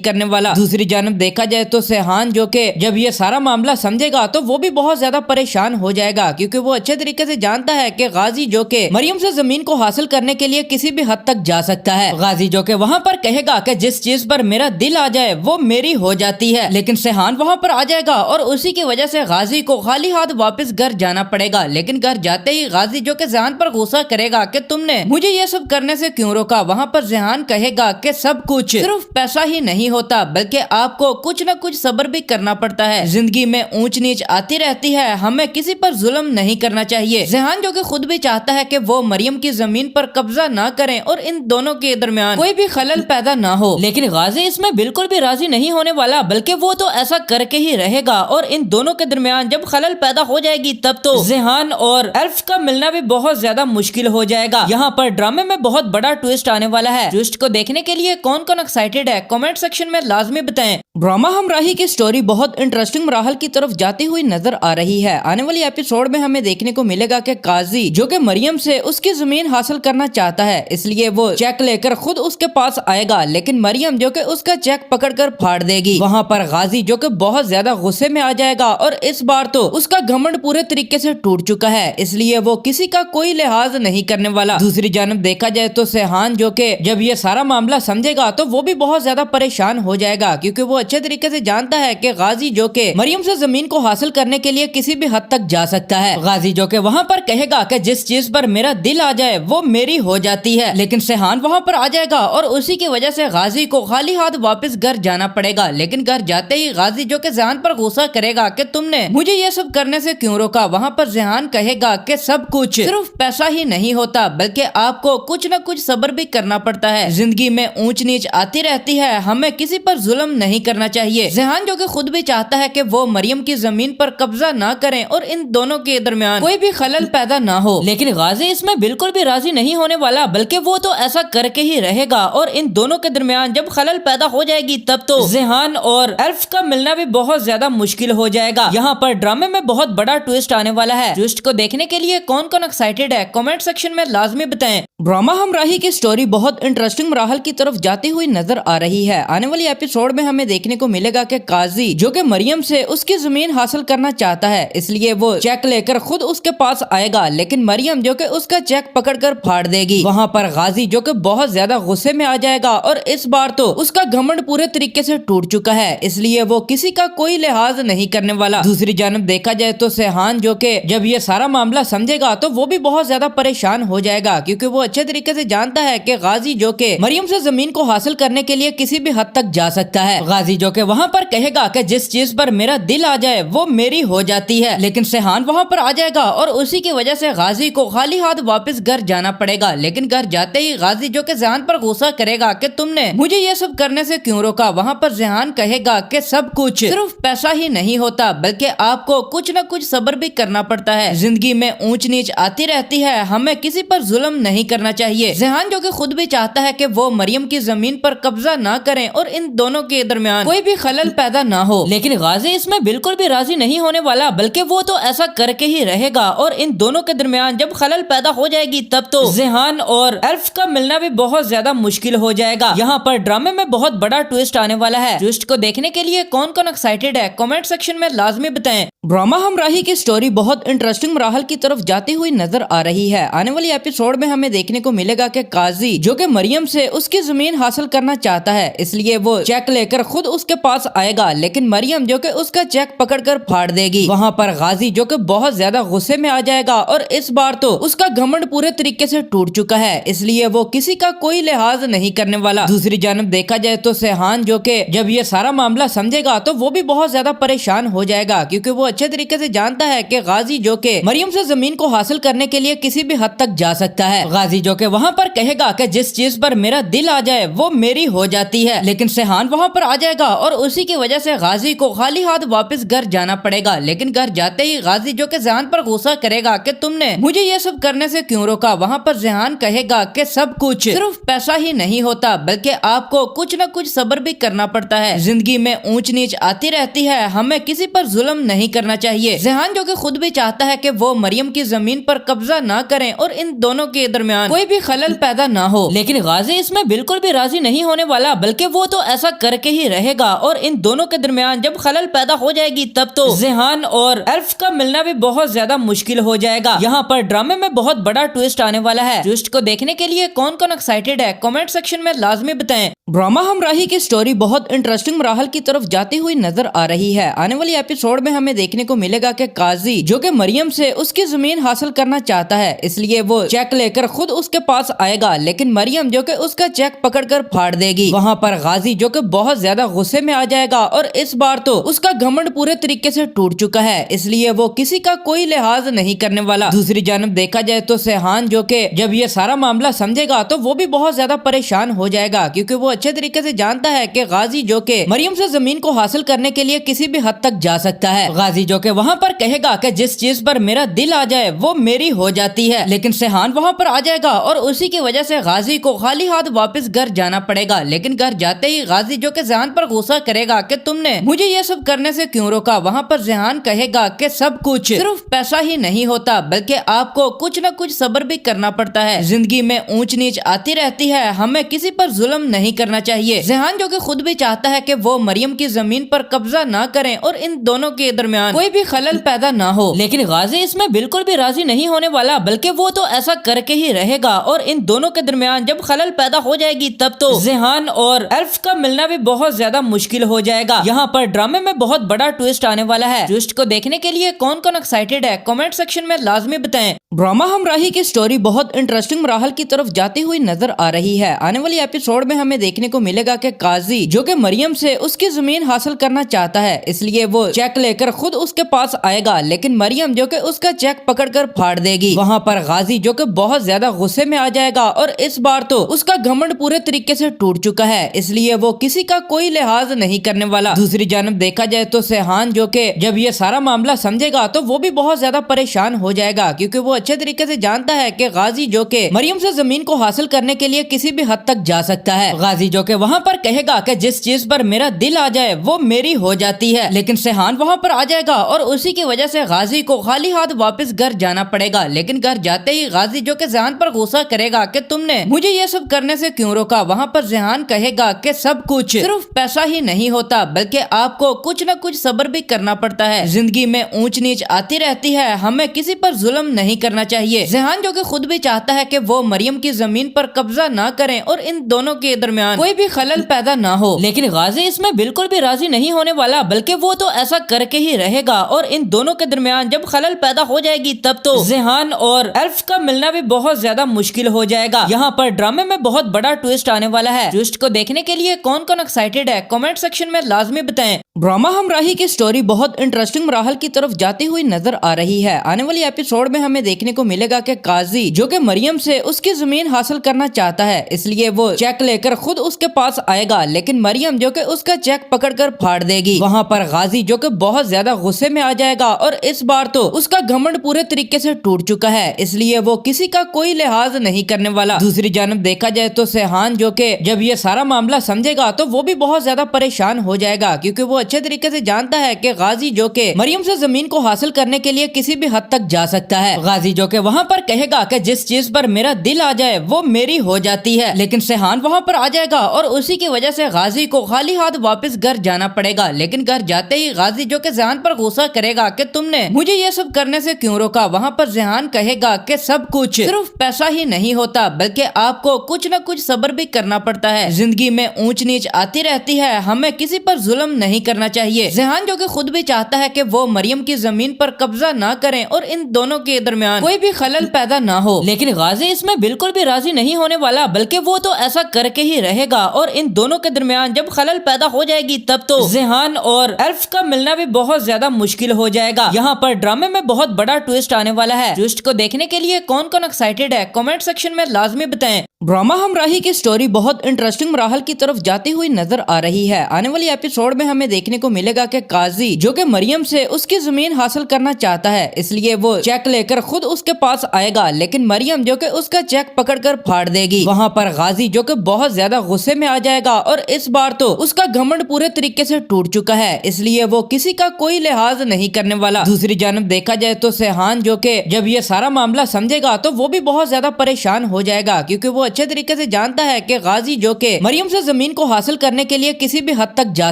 करने वाला। दूसरी जानब देखा जाए तो सेहान जो कि जब ये सारा मामला समझेगा तो वो भी बहुत ज्यादा परेशान हो जाएगा, क्योंकि वो अच्छे तरीके से जानता है कि गाजी जो कि मरियम से जमीन को हासिल करने के लिए किसी भी हद तक जा सकता है। गाजी जो कि वहाँ पर कहेगा कि जिस चीज पर मेरा दिल आ जाए वो मेरी हो जाती है, लेकिन सेहान वहाँ पर आ जाएगा और उसी की वजह से गाजी को खाली हाथ वापस घर जाना पड़ेगा। लेकिन घर जाते ही गाजी जो कि ज़िहान पर गुस्सा करेगा कि तुमने मुझे ये सब करने से क्यों रोका। वहाँ पर ज़िहान कहेगा कि सब कुछ सिर्फ पैसा ही नहीं होता, बल्कि आपको कुछ न कुछ सब्र भी करना पड़ता है। जिंदगी में ऊंच नीच आती रहती है, हमें किसी पर जुल्म नहीं करना चाहिए। ज़िहान जो कि खुद भी चाहता है कि वो मरियम की जमीन पर कब्जा ना करें और इन दोनों के दरमियान कोई भी खलल पैदा ना हो, लेकिन गाजी इसमें बिल्कुल भी राजी नहीं होने वाला, बल्कि वो तो ऐसा करके ही रहेगा और इन दोनों के दरमियान जब खलल पैदा हो जाएगी तब तो ज़िहान और एल्फ का मिलना भी बहुत ज्यादा मुश्किल हो जाएगा। यहाँ पर ड्रामे में बहुत बड़ा ट्विस्ट आने वाला है। ट्विस्ट को देखने के लिए कौन कौन एक्साइटेड है कमेंट सेक्शन में लाजमी बताएं। ड्रामा हमराही की स्टोरी बहुत इंटरेस्टिंग मराहल की तरफ जाती हुई नजर आ रही है। आने वाली एपिसोड में हमें देखने को मिलेगा कि काजी जो कि मरियम से उसकी जमीन हासिल करना चाहता है, इसलिए वो चेक लेकर खुद खुद उसके पास आएगा, लेकिन मरियम जो कि उसका चेक पकड़कर फाड़ देगी। वहाँ पर गाजी जो कि बहुत ज्यादा गुस्से में आ जाएगा और इस बार तो उसका घमंड पूरे तरीके से टूट चुका है, इसलिए वो किसी का कोई लिहाज नहीं करने वाला। दूसरी जानब देखा जाए तो सेहान जो कि जब ये सारा मामला समझेगा तो वो भी बहुत ज्यादा परेशान हो जाएगा, क्योंकि वो अच्छे तरीके से जानता है कि गाजी जो कि मरियम से जमीन को हासिल करने के लिए किसी भी हद तक जा सकता है। गाजी जो कि वहाँ पर कहेगा कि जिस चीज पर मेरा दिल आ जाए वो मेरी हो जाती है, लेकिन सेहान वहाँ पर आ जाएगा और उसी की वजह से गाजी को खाली हाथ वापस घर जाना पड़ेगा। लेकिन घर जाते ही गाजी जो कि जेहान पर गुस्सा करेगा कि तुमने मुझे ये सब करने से क्यों रोका। वहाँ पर जेहान कहेगा कि सब कुछ सिर्फ पैसा ही नहीं होता, बल्कि आपको कुछ न कुछ सब्र भी करना पड़ता है। जिंदगी में ऊंच नीच आती रहती है, हमें किसी पर जुल्म नहीं करना चाहिए। जेहान जो कि खुद भी चाहता है कि वो मरियम की जमीन पर कब्जा ना करें और इन दोनों के दरमियान कोई भी खलल पैदा ना हो, लेकिन गाजी इसमें बिल्कुल भी राजी नहीं होने वाला, बल्कि वो तो ऐसा करके ही रहेगा। और इन दोनों के दरमियान जब खलल पैदा हो जाएगी तब तो जेहान और एल्फ का मिलना भी बहुत ज्यादा मुश्किल हो जाएगा। यहाँ पर ड्रामे में बहुत बड़ा ट्विस्ट आने वाला है। ट्विस्ट को देखने के लिए कौन कौन एक्साइटेड है कमेंट सेक्शन में लाजमी बताएं। ड्रामा हमराही की स्टोरी बहुत इंटरेस्टिंग मराहल की तरफ जाती हुई नजर आ रही है। आने वाली एपिसोड में हमें देखने को मिलेगा कि काजी जो कि मरियम से उसकी जमीन हासिल करना चाहता है, इसलिए वो चेक लेकर खुद उसके पास आएगा, लेकिन मरियम जो कि उसका चेक पकड़कर फाड़ देगी। वहाँ पर गाजी जो कि बहुत ज्यादा गुस्से में आ जाएगा और इस बार तो उसका घमंड पूरे तरीके से टूट चुका है, इसलिए वो किसी का कोई लिहाज नहीं करने वाला। दूसरी जानब देखा जाए तो सेहान जो कि जब ये सारा मामला समझेगा तो वो भी बहुत ज्यादा परेशान हो जाएगा, क्योंकि वो अच्छे तरीके से जानता है कि गाजी जो कि मरियम से जमीन को हासिल करने के लिए किसी भी हद तक जा सकता है। गाजी जो कि वहाँ पर कहेगा कि जिस चीज पर मेरा दिल आ जाए वो मेरी हो जाती है, लेकिन सेहान वहाँ पर आ जाएगा और उसी की वजह से गाजी को खाली हाथ वापस घर जाना पड़ेगा। लेकिन घर जाते ही गाजी जो कि जेहान पर गुस्सा करेगा कि तुमने मुझे ये सब करने से क्यों रोका। वहाँ पर जेहान कहेगा कि सब कुछ सिर्फ पैसा ही नहीं होता, बल्कि आपको कुछ न कुछ सब्र भी करना पड़ता है। जिंदगी में ऊंच नीच आती रहती है, हमें किसी पर जुल्म नहीं करना चाहिए। जेहान जो कि खुद भी चाहता है कि वो मरियम की जमीन पर कब्जा ना करें और इन दोनों के दरमियान कोई भी खलल पैदा ना हो, लेकिन गाजी इसमें बिल्कुल भी राजी नहीं होने वाला, बल्कि वो तो ऐसा करके ही रहेगा। और इन दोनों के दरमियान जब खलल पैदा हो जाएगी तब तो जेहान और एल्फ का मिलना भी बहुत ज्यादा मुश्किल हो जाएगा। यहाँ पर ड्रामे में बहुत बड़ा ट्विस्ट आने वाला है। ट्विस्ट को देखने के लिए कौन कौन एक्साइटेड है कमेंट सेक्शन में लाजमी बताएं। ड्रामा हमराही की स्टोरी बहुत इंटरेस्टिंग मराहल की तरफ जाती हुई नजर आ रही है। आने वाली एपिसोड में हमें देखने को मिलेगा कि काजी जो कि मरियम से उसकी जमीन हासिल करना चाहता है, इसलिए वो चेक लेकर खुद उसके पास आएगा, लेकिन मरियम जो कि उसका चेक पकड़कर फाड़ देगी। वहाँ पर गाजी जो कि बहुत ज्यादा गुस्से में आ जाएगा और इस बार तो उसका घमंड पूरे तरीके से टूट चुका है, इसलिए वो किसी का कोई लिहाज नहीं करने वाला। दूसरी जानब देखा जाए तो सेहान जो कि जब ये सारा मामला समझेगा तो वो भी बहुत ज्यादा परेशान हो जाएगा, क्योंकि वो अच्छे तरीके से जानता है कि गाजी जो कि मरियम से जमीन को हासिल करने के लिए किसी भी हद तक जा सकता है। गाजी जो कि वहाँ पर कहेगा कि जिस चीज पर मेरा दिल आ जाए वो मेरी हो जाती है, लेकिन सेहान वहाँ पर आ जाएगा और उसी की वजह से गाजी को खाली हाथ वापस घर जाना पड़ेगा। लेकिन घर जाते ही गाजी जो कि जेहान पर गुस्सा करेगा कि तुमने मुझे ये सब करने से क्यों रोका। वहाँ पर जेहान कहेगा कि सब कुछ सिर्फ पैसा ही नहीं होता, बल्कि आपको कुछ न कुछ सब्र भी करना पड़ता है। जिंदगी में ऊंच नीच आती रहती है, हमें किसी पर जुल्म नहीं करना चाहिए। जेहान जो कि खुद भी चाहता है कि वो मरियम की जमीन पर कब्जा ना करें और इन दोनों के दरमियान कोई भी खलल पैदा ना हो, लेकिन गाजी इसमें बिल्कुल भी राजी नहीं होने वाला, बल्कि वो तो ऐसा करके ही रहेगा। और इन दोनों के दरमियान जब खलल पैदा हो जाएगी तब तो जेहान और एल्फ का मिलना भी बहुत ज्यादा मुश्किल हो जाएगा। यहाँ पर ड्रामे में बहुत बड़ा ट्विस्ट आने वाला है। ट्विस्ट को देखने के लिए कौन कौन एक्साइटेड है कमेंट सेक्शन में लाजमी बताएं। ड्रामा हमराही की स्टोरी बहुत इंटरेस्टिंग मराहल की तरफ जाती हुई नजर आ रही है। आने वाली एपिसोड में हमें देखने को मिलेगा कि काजी जो कि मरियम से उसकी जमीन हासिल करना चाहता है, इसलिए वो चेक लेकर खुद उसके पास आएगा, लेकिन मरियम जो कि उसका चेक पकड़कर फाड़ देगी। वहाँ पर गाजी जो कि बहुत ज्यादा गुस्से में आ जाएगा और इस बार तो उसका घमंड पूरे तरीके से टूट चुका है, इसलिए वो किसी का कोई लिहाज नहीं करने वाला। दूसरी जानब देखा जाए तो सेहान जो कि जब ये सारा मामला समझेगा तो वो भी बहुत ज्यादा परेशान हो जाएगा, क्योंकि वो اچھے طریقے سے جانتا ہے کہ غازی جو کہ مریم سے زمین کو حاصل کرنے کے لیے کسی بھی حد تک جا سکتا ہے. غازی جو کہ وہاں پر کہے گا کہ جس چیز پر میرا دل آ جائے وہ میری ہو جاتی ہے, لیکن سیحان وہاں پر آ جائے گا اور اسی کی وجہ سے غازی کو خالی ہاتھ واپس گھر جانا پڑے گا. لیکن گھر جاتے ہی غازی جو کہ ذہان پر غصہ کرے گا کہ تم نے مجھے یہ سب کرنے سے کیوں روکا. وہاں پر ذہان کہے گا کہ سب کچھ صرف پیسہ ہی نہیں ہوتا بلکہ آپ کو کچھ نہ کچھ صبر بھی کرنا پڑتا ہے. زندگی میں اونچ نیچ آتی رہتی ہے, ہمیں کسی پر ظلم نہیں کرنا چاہیے. ذہان جو کہ خود بھی چاہتا ہے کہ وہ مریم کی زمین پر قبضہ نہ کریں اور ان دونوں کے درمیان کوئی بھی خلل پیدا نہ ہو, لیکن غازی اس میں بالکل بھی راضی نہیں ہونے والا بلکہ وہ تو ایسا کر کے ہی رہے گا. اور ان دونوں کے درمیان جب خلل پیدا ہو جائے گی تب تو ذہان اور ایلف کا ملنا بھی بہت زیادہ مشکل ہو جائے گا. یہاں پر ڈرامے میں بہت بڑا ٹویسٹ آنے والا ہے. ٹویسٹ کو دیکھنے کے لیے کون کون ایکسائٹیڈ ہے کمنٹ سیکشن میں لازمی بتائیں. ڈرامہ ہمراہی کی سٹوری بہت انٹرسٹنگ مراحل کی طرف جاتی ہوئی نظر آ رہی ہے. آنے والی ایپیسوڈ میں ہمیں دیکھنے کو ملے گا کہ قاضی جو کہ مریم سے اس کی زمین حاصل کرنا چاہتا ہے, اس لیے وہ چیک لے کر خود اس کے پاس آئے گا, لیکن مریم جو کہ اس کا چیک پکڑ کر پھاڑ دے گی. وہاں پر غازی جو کہ بہت زیادہ غصے میں آ جائے گا اور اس بار تو اس کا گھمنڈ پورے طریقے سے ٹوٹ چکا ہے, اس لیے وہ کسی کا کوئی لحاظ نہیں کرنے والا. دوسری جانب دیکھا جائے تو سیحان جو کہ جب یہ سارا معاملہ سمجھے گا تو وہ بھی بہت زیادہ پریشان ہو جائے گا, کیونکہ وہ اچھے طریقے سے جانتا ہے کہ غازی جو کہ مریم سے زمین کو حاصل کرنے کے لیے کسی بھی حد تک جا سکتا ہے. غازی جو کہ وہاں پر کہے گا کہ جس چیز پر میرا دل آ جائے وہ میری ہو جاتی ہے, لیکن سیحان وہاں پر آ جائے گا اور اسی کی وجہ سے غازی کو خالی ہاتھ واپس گھر جانا پڑے گا. لیکن گھر جاتے ہی غازی جو کہ ذہان پر غصہ کرے گا کہ تم نے مجھے یہ سب کرنے سے کیوں روکا. وہاں پر ذہان کہے گا کہ سب کچھ صرف پیسہ ہی نہیں ہوتا بلکہ آپ کو کچھ نہ کچھ صبر بھی کرنا پڑتا ہے. زندگی میں اونچ نیچ آتی رہتی ہے, ہمیں کسی پر ظلم نہیں کرنا چاہیے. ذہان جو کہ خود بھی چاہتا ہے کہ وہ مریم کی زمین پر قبضہ نہ کریں اور ان دونوں کے درمیان کوئی بھی خلل پیدا نہ ہو, لیکن غازی اس میں بالکل بھی راضی نہیں ہونے والا بلکہ وہ تو ایسا کر کے ہی رہے گا. اور ان دونوں کے درمیان جب خلل پیدا ہو جائے گی تب تو ذہان اور ایلف کا ملنا بھی بہت زیادہ مشکل ہو جائے گا. یہاں پر ڈرامے میں بہت بڑا ٹویسٹ آنے والا ہے. ٹویسٹ کو دیکھنے کے لیے کون کون ایکسائٹیڈ ہے کمنٹ سیکشن میں لازمی بتائیں. ڈرامہ ہمراہی کی سٹوری بہت انٹرسٹنگ مراحل کی طرف جاتی ہوئی نظر آ رہی ہے. آنے والی ایپیسوڈ میں ہمیں دیکھنے کو ملے گا کہ قاضی جو کہ مریم سے اس کی زمین حاصل کرنا چاہتا ہے, اس لیے وہ چیک لے کر خود اس کے پاس آئے گا, لیکن مریم جو کہ اس کا چیک پکڑ کر پھاڑ دے گی. وہاں پر غازی جو کہ بہت زیادہ غصے میں آ جائے گا اور اس بار تو اس کا گھمنڈ پورے طریقے سے ٹوٹ چکا ہے, اس لیے وہ کسی کا کوئی لحاظ نہیں کرنے والا. دوسری جانب دیکھا جائے تو سیحان جو کہ جب یہ سارا معاملہ سمجھے گا تو وہ بھی بہت زیادہ پریشان ہو جائے گا, کیونکہ وہ اچھے طریقے سے جانتا ہے کہ غازی جو کہ مریم سے زمین کو حاصل کرنے کے لیے کسی بھی حد تک جا سکتا ہے. غازی جو کہ وہاں پر کہے گا کہ جس چیز پر میرا دل آ جائے وہ میری ہو جاتی ہے, لیکن سیحان وہاں پر آ جائے گا اور اسی کی وجہ سے غازی کو خالی ہاتھ واپس گھر جانا پڑے گا. لیکن گھر جاتے ہی غازی جو کہ ذہان پر غصہ کرے گا کہ تم نے مجھے یہ سب کرنے سے کیوں روکا. وہاں پر ذہان کہے گا کہ سب کچھ صرف پیسہ ہی نہیں ہوتا بلکہ آپ کو کچھ نہ کچھ صبر بھی کرنا پڑتا ہے. زندگی میں اونچ نیچ آتی رہتی ہے, ہمیں کسی پر ظلم نہیں کرنا چاہیے. ذہان جو کہ خود بھی چاہتا ہے کہ وہ مریم کی زمین پر قبضہ نہ کریں اور ان دونوں کے درمیان کوئی بھی خلل پیدا نہ ہو, لیکن غازی اس میں بالکل بھی راضی نہیں ہونے والا بلکہ وہ تو ایسا کر کے ہی رہے گا. اور ان دونوں کے درمیان جب خلل پیدا ہو جائے گی تب تو ذہان اور ایلف کا ملنا بھی بہت زیادہ مشکل ہو جائے گا. یہاں پر ڈرامے میں بہت بڑا ٹویسٹ آنے والا ہے. ٹویسٹ کو دیکھنے کے لیے کون کون ایکسائٹیڈ ہے کمنٹ سیکشن میں لازمی بتائیں. ڈرامہ ہمراہی کی سٹوری بہت انٹرسٹنگ مراحل کی طرف جاتی ہوئی نظر آ رہی ہے. آنے والی ایپیسوڈ میں ہمیں دیکھنے کو ملے گا کہ قاضی جو کہ مریم سے اس کی زمین حاصل کرنا چاہتا ہے, اس لیے وہ چیک لے کر خود اس کے پاس آئے گا, لیکن مریم جو کہ اس کا چیک پکڑ کر پھاڑ دے گی. وہاں پر غازی جو کہ بہت زیادہ غصے میں آ جائے گا اور اس بار تو اس کا گھمنڈ پورے طریقے سے ٹوٹ چکا ہے, اس لیے وہ کسی کا کوئی لحاظ نہیں کرنے والا. دوسری جانب دیکھا جائے تو سیحان جو کہ جب یہ سارا معاملہ سمجھے گا تو وہ بھی بہت زیادہ پریشان ہو جائے گا, کیونکہ وہ اچھے طریقے سے جانتا ہے کہ غازی جو کہ مریم سے زمین کو حاصل کرنے کے لیے کسی بھی حد تک جا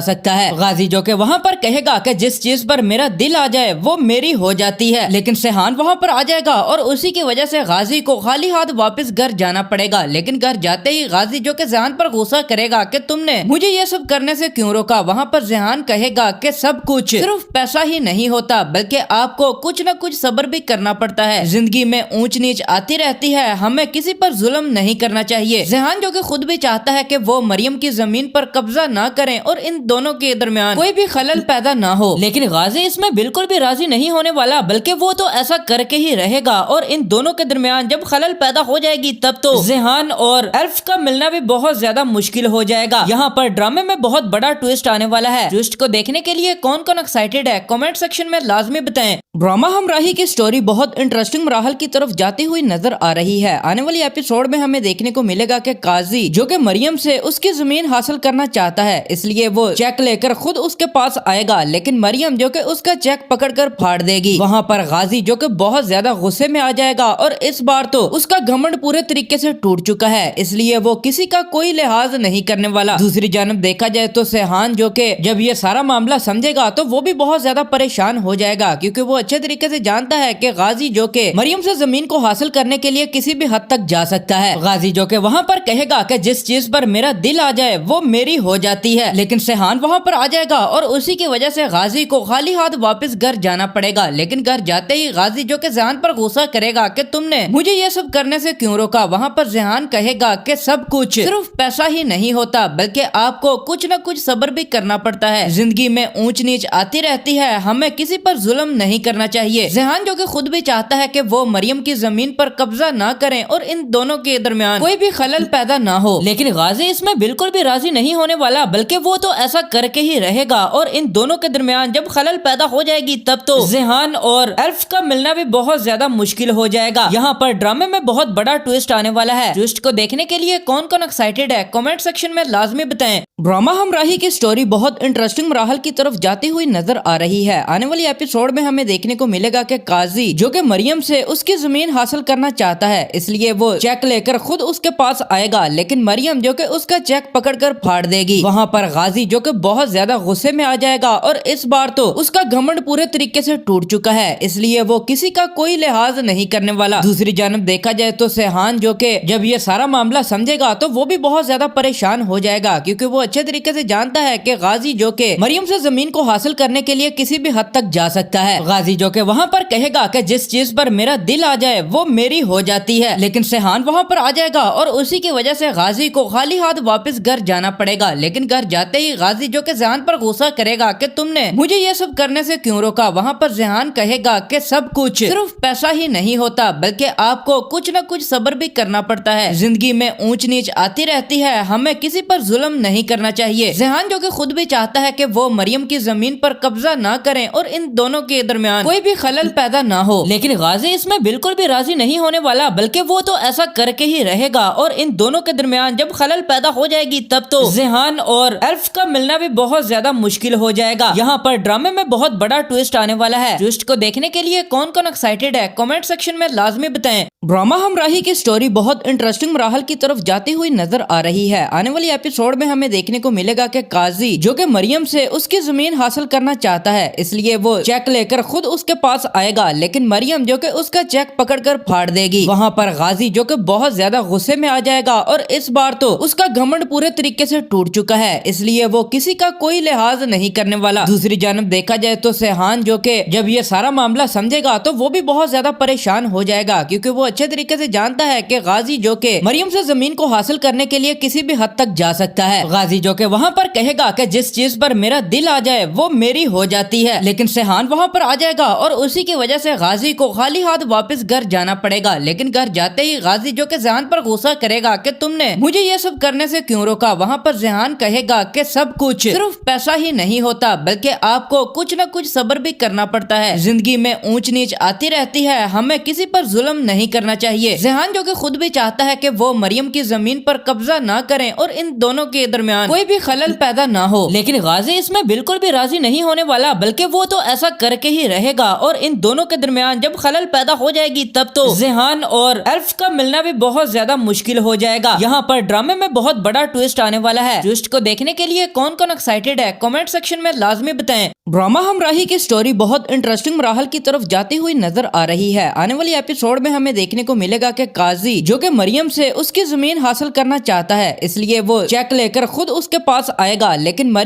سکتا ہے. غازی جو کہ وہاں پر کہے گا کہ جس چیز پر میرا دل آ جائے وہ میری ہو جاتی ہے, لیکن سیحان وہاں پر آ جائے گا اور اسی کی وجہ سے غازی کو خالی ہاتھ واپس گھر جانا پڑے گا. لیکن گھر جاتے ہی غازی جو کہ ذہان پر غصہ کرے گا کہ تم نے مجھے یہ سب کرنے سے کیوں روکا. وہاں پر ذہان کہے گا کہ سب کچھ صرف پیسہ ہی نہیں ہوتا بلکہ آپ کو کچھ نہ کچھ صبر بھی کرنا پڑتا ہے. زندگی میں اونچ نیچ آتی رہتی ہے, ہمیں کسی پر ظلم نہیں کرنا چاہیے. ذہان جو کہ خود بھی چاہتا ہے کہ وہ مریم کی زمین پر قبضہ نہ کریں اور ان دونوں کے درمیان दरमियान कोई भी खलल पैदा ना हो। लेकिन गाजी इसमें बिल्कुल भी राजी नहीं होने वाला, बल्कि वो तो ऐसा करके ही रहेगा और इन दोनों के दरमियान जब खलल पैदा हो जाएगी तब तो ज़िहान और एल्फ का मिलना भी बहुत ज्यादा मुश्किल हो जाएगा। यहाँ पर ड्रामे में बहुत बड़ा ट्विस्ट आने वाला है। ट्विस्ट को देखने के लिए कौन कौन एक्साइटेड है कमेंट सेक्शन में लाजमी बताएं। ड्रामा हमराही की स्टोरी बहुत इंटरेस्टिंग मराहल की तरफ जाती हुई नजर आ रही है। आने वाली एपिसोड में हमें देखने को मिलेगा कि काजी जो कि मरियम से उसकी जमीन हासिल करना चाहता है, इसलिए वो चेक लेकर खुद उसके पास आएगा, लेकिन मरियम जो कि उसका चेक पकड़कर फाड़ देगी। वहाँ पर गाजी जो कि बहुत ज्यादा गुस्से में आ जाएगा और इस बार तो उसका घमंड पूरे तरीके से टूट चुका है, इसलिए वो किसी का कोई लिहाज नहीं करने वाला। दूसरी जानब देखा जाए तो सेहान जो कि जब ये सारा मामला समझेगा तो वो भी बहुत ज्यादा परेशान हो जाएगा, क्योंकि वो अच्छे तरीके से जानता है कि गाजी जो कि मरियम से जमीन को हासिल करने के लिए किसी भी हद तक जा सकता है। गाजी जो कि वहाँ पर कहेगा कि जिस चीज पर मेरा दिल आ जाए वो मेरी हो जाती है, लेकिन सेहान वहाँ पर आ जाएगा और उसी की वजह से गाजी को खाली हाथ वापस घर जाना पड़ेगा। लेकिन घर जाते ही गाजी जो कि ज़िहान पर गुस्सा करेगा कि तुमने मुझे ये सब करने से क्यों रोका। वहाँ पर ज़िहान कहेगा कि सब कुछ सिर्फ पैसा ही नहीं होता, बल्कि आपको कुछ न कुछ सब्र भी करना पड़ता है। जिंदगी में ऊंच नीच आती रहती है, हमें किसी पर जुल्म नहीं करना चाहिए। ज़िहान जो कि खुद भी चाहता है कि वो मरियम की जमीन पर कब्जा ना करें और इन दोनों के दरमियान कोई भी खलल पैदा ना हो, लेकिन गाजी इसमें बिल्कुल भी राजी नहीं होने वाला, बल्कि वो तो ऐसा करके ही रहेगा और इन दोनों के दरमियान जब खलल पैदा हो जाएगी तब तो ज़िहान और एल्फ का मिलना भी बहुत ज्यादा मुश्किल हो जाएगा। यहाँ पर ड्रामे में बहुत बड़ा ट्विस्ट आने वाला है। ट्विस्ट को देखने के लिए कौन कौन एक्साइटेड है कमेंट सेक्शन में लाजमी बताएं। ड्रामा हमराही की स्टोरी बहुत इंटरेस्टिंग मराहल की तरफ जाती हुई नजर आ रही है। आने वाली एपिसोड में हमें देखने को मिलेगा कि काजी जो कि मरियम से उसकी जमीन हासिल करना चाहता है, इसलिए वो चेक लेकर खुद उसके पास आएगा, लेकिन मरियम जो कि उसका चेक पकड़कर फाड़ देगी। वहाँ पर गाजी जो कि बहुत ज्यादा गुस्से में आ जाएगा और इस बार तो उसका घमंड पूरे तरीके से टूट चुका है, इसलिए वो किसी का कोई लिहाज नहीं करने वाला। दूसरी जानब देखा जाए तो सेहान जो कि जब ये सारा मामला समझेगा तो वो भी बहुत ज्यादा परेशान हो जाएगा, क्योंकि वो अच्छे तरीके से जानता है कि गाजी जो कि मरियम से जमीन को हासिल करने के लिए किसी भी हद तक जा सकता है। गाजी जो कि वहाँ पर कहेगा कि जिस चीज पर मेरा दिल आ जाए वो मेरी हो जाती है, लेकिन सेहान वहाँ पर आ जाएगा और उसी की वजह से गाजी को खाली हाथ वापस घर जाना पड़ेगा। लेकिन घर जाते ही गाजी जो कि ज़िहान पर गुस्सा करेगा कि तुमने मुझे ये सब करने से क्यों रोका। वहाँ पर ज़िहान कहेगा कि सब कुछ सिर्फ पैसा ही नहीं होता, बल्कि आपको कुछ न कुछ सब्र भी करना पड़ता है। जिंदगी में ऊंच नीच आती रहती है, हमें किसी पर जुल्म नहीं करना चाहिए। ज़िहान जो कि खुद भी चाहता है कि वो मरियम की जमीन पर कब्जा ना करें और इन दोनों के दरमियान कोई भी खलल पैदा ना हो, लेकिन गाजी इसमें बिल्कुल भी राजी नहीं होने वाला, बल्कि वो तो ऐसा करके ही रहेगा और इन दोनों के दरमियान जब खलल पैदा हो जाएगी तब तो ज़िहान और एल्फ का मिलना भी बहुत ज्यादा मुश्किल हो जाएगा। यहाँ पर ड्रामे में बहुत बड़ा ट्विस्ट आने वाला है। ट्विस्ट को देखने के लिए कौन कौन एक्साइटेड है कमेंट सेक्शन में लाजमी बताएं। ड्रामा हमराही की स्टोरी बहुत इंटरेस्टिंग मराहल की तरफ जाती हुई नजर आ रही है। आने वाली एपिसोड में हमें देखने को मिलेगा कि काजी जो कि मरियम से उसकी जमीन हासिल करना चाहता है, इसलिए वो चेक लेकर खुद उसके पास आएगा, लेकिन मरियम जो कि उसका चेक पकड़कर फाड़ देगी। वहाँ पर गाजी जो कि बहुत ज्यादा गुस्से में आ जाएगा और इस बार तो उसका घमंड पूरे तरीके से टूट चुका है, इसलिए वो किसी का कोई लिहाज नहीं करने वाला। दूसरी जानब देखा जाए तो सेहान जो कि जब ये सारा मामला समझेगा तो वो भी बहुत ज्यादा परेशान हो जाएगा, क्योंकि वो अच्छे तरीके से जानता है कि गाजी जो कि मरियम से जमीन को हासिल करने के लिए किसी भी हद तक जा सकता है। गाजी जो कि वहाँ पर कहेगा कि जिस चीज पर मेरा दिल आ जाए वो मेरी हो जाती है, लेकिन सेहान वहाँ पर आ जाएगा और उसी की वजह से गाजी को खाली हाथ वापस घर जाना पड़ेगा। लेकिन घर जाते ही गाजी जो कि ज़िहान पर गुस्सा करेगा कि तुमने मुझे ये सब करने से क्यों रोका। वहाँ पर ज़िहान कहेगा कि सब कुछ सिर्फ पैसा ही नहीं होता, बल्कि आपको कुछ न कुछ सब्र भी करना पड़ता है। जिंदगी में ऊंच नीच आती रहती है, हमें किसी पर जुल्म नहीं करना चाहिए। ज़िहान जो कि खुद भी चाहता है कि वो मरियम की जमीन पर कब्जा ना करें और इन दोनों के दरमियान कोई भी खलल पैदा ना हो, लेकिन गाजी इसमें बिल्कुल भी राजी नहीं होने वाला, बल्कि वो तो ऐसा करके ही रहेगा और इन दोनों के दरमियान जब खलल पैदा हो जाएगी तब तो ज़िहान और एल्फ का मिलना भी बहुत ज्यादा मुश्किल हो जाएगा। यहाँ पर ड्रामे में बहुत बड़ा ट्विस्ट आने वाला है। ट्विस्ट को देखने के लिए कौन कौन एक्साइटेड है कमेंट सेक्शन में लाजमी बताएं। ड्रामा हमराही की स्टोरी बहुत इंटरेस्टिंग मराहल की तरफ जाती हुई नजर आ रही है। आने वाली एपिसोड में हमें देखने को मिलेगा कि काजी जो कि मरियम से उसकी जमीन हासिल करना चाहता है, इसलिए वो चेक लेकर खुद उसके पास आएगा, लेकिन मरियम